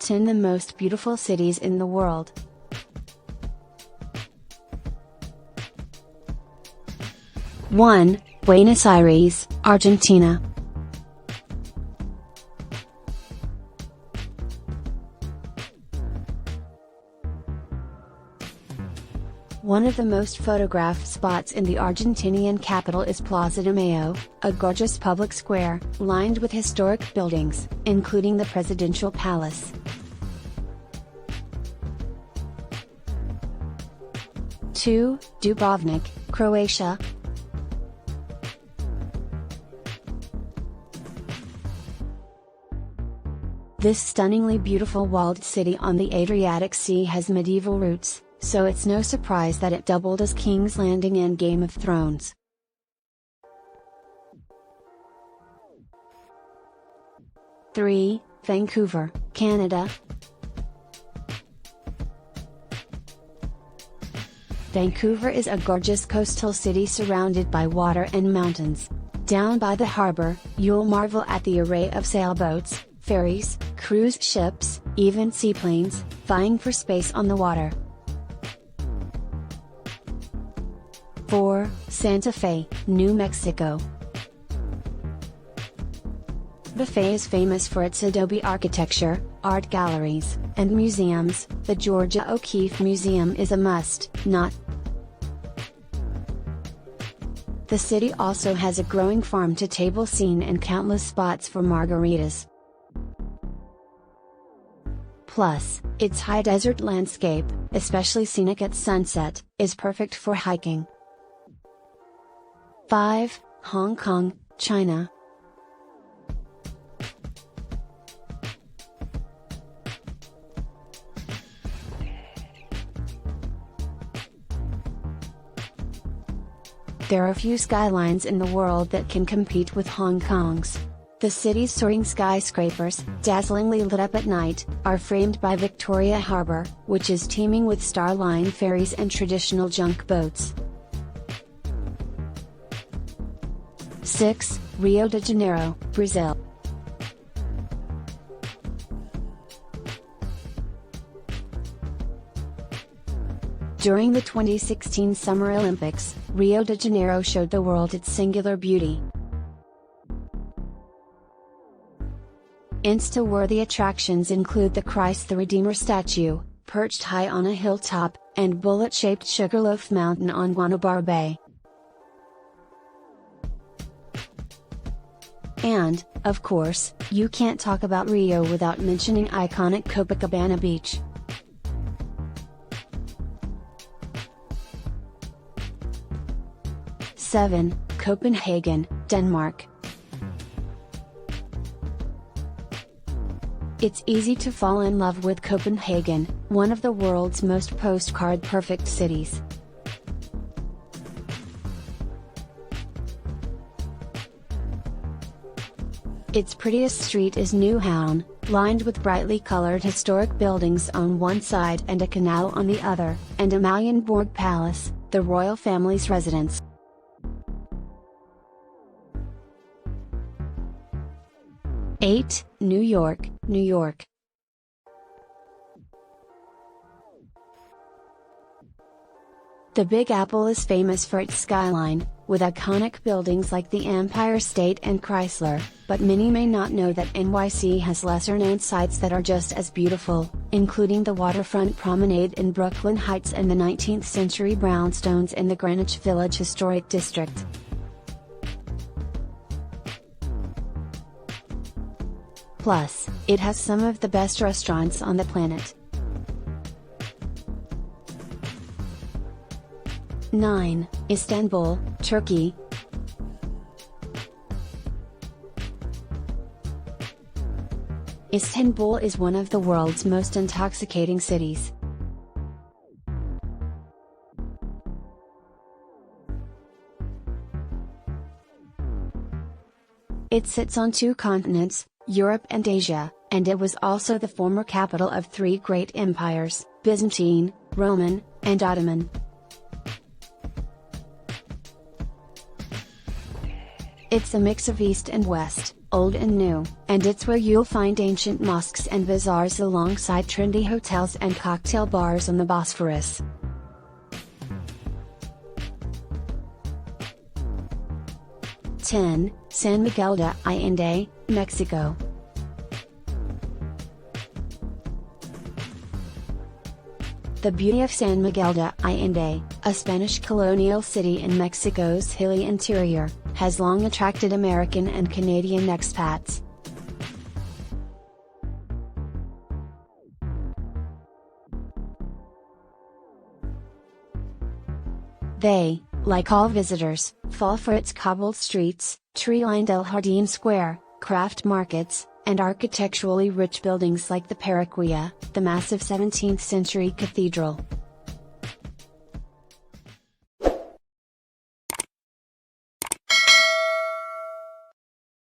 10 The most beautiful cities in the world. One, Buenos Aires, Argentina. One of the most photographed spots in the Argentinian capital is Plaza de Mayo, a gorgeous public square, lined with historic buildings, including the presidential palace. 2, Dubrovnik, Croatia. This stunningly beautiful walled city on the Adriatic Sea has medieval roots, so it's no surprise that it doubled as King's Landing in Game of Thrones. 3, Vancouver, Canada. Vancouver is a gorgeous coastal city surrounded by water and mountains. Down by the harbor, you'll marvel at the array of sailboats, ferries, cruise ships, even seaplanes, vying for space on the water. 4, Santa Fe, New Mexico. The Fe is famous for its adobe architecture, art galleries, and museums. The Georgia O'Keeffe Museum is a must, not. The city also has a growing farm-to-table scene and countless spots for margaritas. Plus, its high desert landscape, especially scenic at sunset, is perfect for hiking. 5, Hong Kong, China. There are few skylines in the world that can compete with Hong Kong's. The city's soaring skyscrapers, dazzlingly lit up at night, are framed by Victoria Harbour, which is teeming with Starline ferries and traditional junk boats. 6, Rio de Janeiro, Brazil. During the 2016 Summer Olympics, Rio de Janeiro showed the world its singular beauty. Insta-worthy attractions include the Christ the Redeemer statue, perched high on a hilltop, and bullet-shaped Sugarloaf Mountain on Guanabara Bay. And, of course, you can't talk about Rio without mentioning iconic Copacabana Beach. 7, Copenhagen, Denmark. It's easy to fall in love with Copenhagen, one of the world's most postcard-perfect cities. Its prettiest street is Nyhavn, lined with brightly colored historic buildings on one side and a canal on the other, and Amalienborg Palace, the royal family's residence. 8, New York, New York. The Big Apple is famous for its skyline, with iconic buildings like the Empire State and Chrysler, but many may not know that NYC has lesser-known sites that are just as beautiful, including the waterfront promenade in Brooklyn Heights and the 19th-century brownstones in the Greenwich Village Historic District. Plus, it has some of the best restaurants on the planet. 9, Istanbul, Turkey. Istanbul is one of the world's most intoxicating cities. It sits on 2 continents, Europe and Asia, and it was also the former capital of 3 great empires, Byzantine, Roman, and Ottoman. It's a mix of East and West, old and new, and it's where you'll find ancient mosques and bazaars alongside trendy hotels and cocktail bars on the Bosphorus. Ten, San Miguel de Allende, Mexico. The beauty of San Miguel de Allende, a Spanish colonial city in Mexico's hilly interior, has long attracted American and Canadian expats. They, like all visitors, fall for its cobbled streets, tree-lined El Jardín Square, craft markets, and architecturally rich buildings like the Paraguaya, the massive 17th-century cathedral.